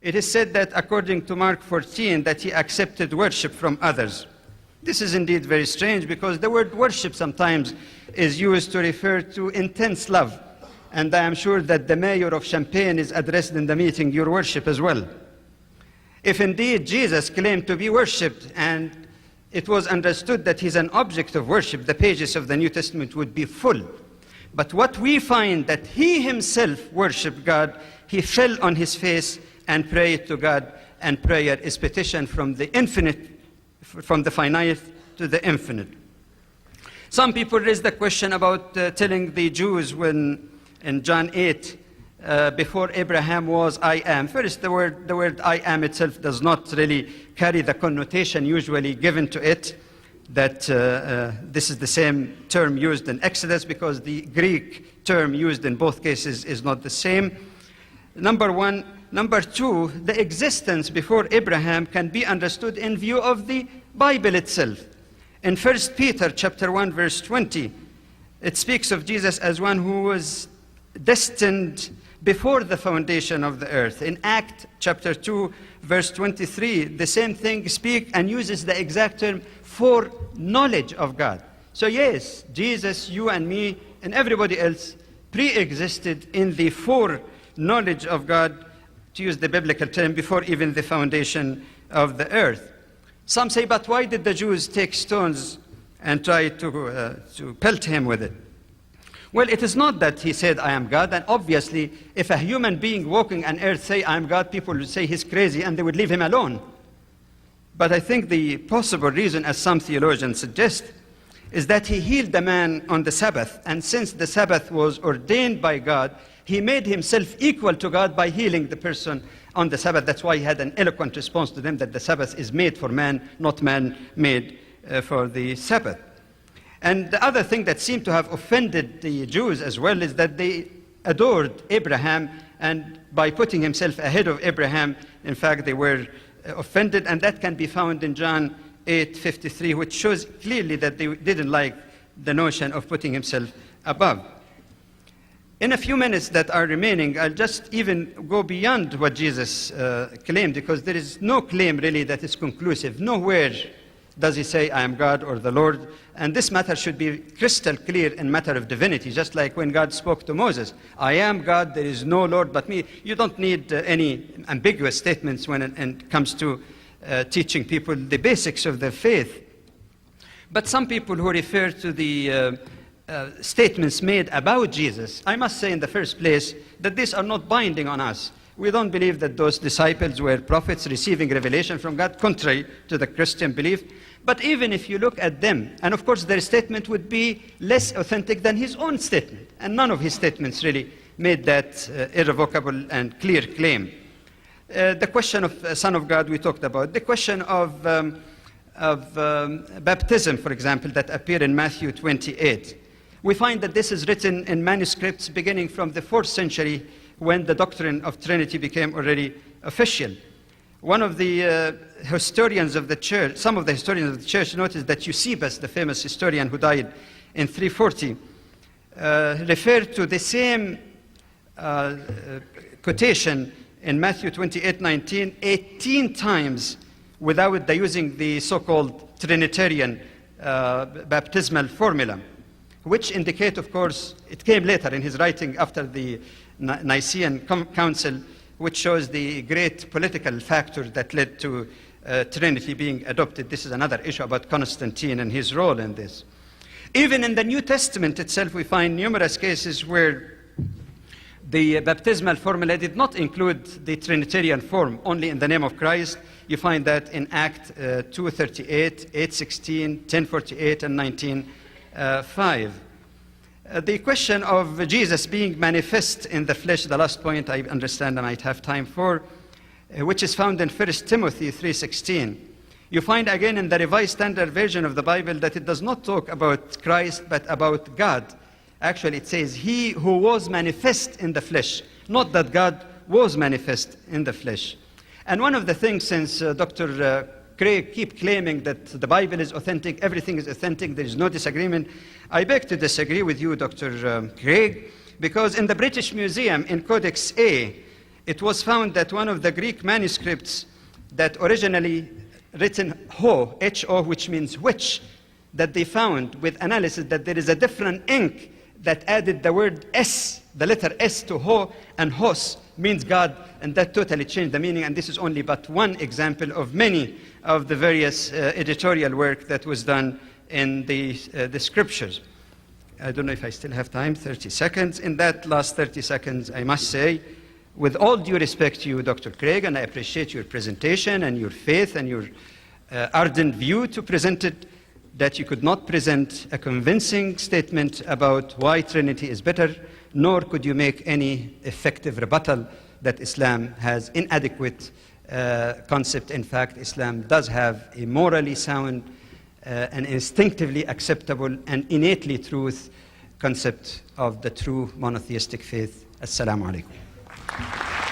It is said that according to Mark 14, that he accepted worship from others. This is indeed very strange because the word worship sometimes is used to refer to intense love. And I am sure that the mayor of Champaign is addressed in the meeting, your worship as well. If indeed Jesus claimed to be worshipped and it was understood that he's an object of worship, the pages of the New Testament would be full. But what we find that he himself worshipped God, he fell on his face and prayed to God, and prayer is petition from the infinite, from the finite to the infinite. Some people raise the question about telling the Jews when in John 8, before Abraham was, I am. First, the word I am itself does not really carry the connotation usually given to it, that this is the same term used in Exodus, because the Greek term used in both cases is not the same. Number one. Number two, the existence before Abraham can be understood in view of the Bible itself. In 1 Peter chapter 1, verse 20, it speaks of Jesus as one who was destined before the foundation of the earth. In Acts chapter 2, verse 23, the same thing speaks and uses the exact term for knowledge of God. So yes, Jesus, you and me, and everybody else pre-existed in the foreknowledge of God, to use the biblical term, before even the foundation of the earth. Some say, but why did the Jews take stones and try to pelt him with it? Well, it is not that he said, I am God, and obviously, if a human being walking on earth say, I am God, people would say he's crazy, and they would leave him alone. But I think the possible reason, as some theologians suggest, is that he healed the man on the Sabbath, and since the Sabbath was ordained by God, he made himself equal to God by healing the person on the Sabbath. That's why he had an eloquent response to them that the Sabbath is made for man, not man made for the Sabbath. And the other thing that seemed to have offended the Jews as well is that they adored Abraham, and by putting himself ahead of Abraham, in fact, they were offended, and that can be found in John 8:53, which shows clearly that they didn't like the notion of putting himself above. In a few minutes that are remaining, I'll just even go beyond what Jesus claimed, because there is no claim really that is conclusive. Nowhere does he say, I am God or the Lord. And this matter should be crystal clear in matter of divinity, just like when God spoke to Moses, I am God, there is no Lord but me. You don't need any ambiguous statements when it comes to teaching people the basics of their faith. But some people who refer to the statements made about Jesus, I must say in the first place that these are not binding on us. We don't believe that those disciples were prophets receiving revelation from God, contrary to the Christian belief. But even if you look at them, and of course their statement would be less authentic than his own statement, and none of his statements really made that irrevocable and clear claim. The question of Son of God we talked about. The question of baptism, for example, that appear in Matthew 28. We find that this is written in manuscripts beginning from the 4th century, when the doctrine of Trinity became already official. One of the historians of the church, some of the historians of the church noticed that Eusebius, the famous historian who died in 340, referred to the same quotation in Matthew 28:19, 18 times without using the so-called Trinitarian baptismal formula, which indicate, of course, it came later in his writing after the Nicene Council, which shows the great political factor that led to Trinity being adopted. This is another issue about Constantine and his role in this. Even in the New Testament itself, we find numerous cases where the baptismal formula did not include the Trinitarian form, only in the name of Christ. You find that in Act 2:38, 8:16, 10:48, and 19:5. The question of Jesus being manifest in the flesh, the last point I understand I might have time for, which is found in 1 Timothy 3:16. You find again in the Revised Standard Version of the Bible that it does not talk about Christ, but about God. Actually, it says, he who was manifest in the flesh, not that God was manifest in the flesh. And one of the things, since Dr. Craig keep claiming that the Bible is authentic, everything is authentic, there is no disagreement, I beg to disagree with you, Dr. Craig, because in the British Museum, in Codex A, it was found that one of the Greek manuscripts that originally written ho, H-O, which means witch, that they found with analysis that there is a different ink that added the word S, the letter S to ho, and hos means God, and that totally changed the meaning. And this is only but one example of many of the various editorial work that was done in the scriptures. I don't know if I still have time, 30 seconds. In that last 30 seconds, I must say, with all due respect to you, Dr. Craig, and I appreciate your presentation and your faith and your ardent view to present it, that you could not present a convincing statement about why Trinity is better, nor could you make any effective rebuttal that Islam has inadequate concept. In fact, Islam does have a morally sound and instinctively acceptable and innately truth concept of the true monotheistic faith. Assalamu alaikum.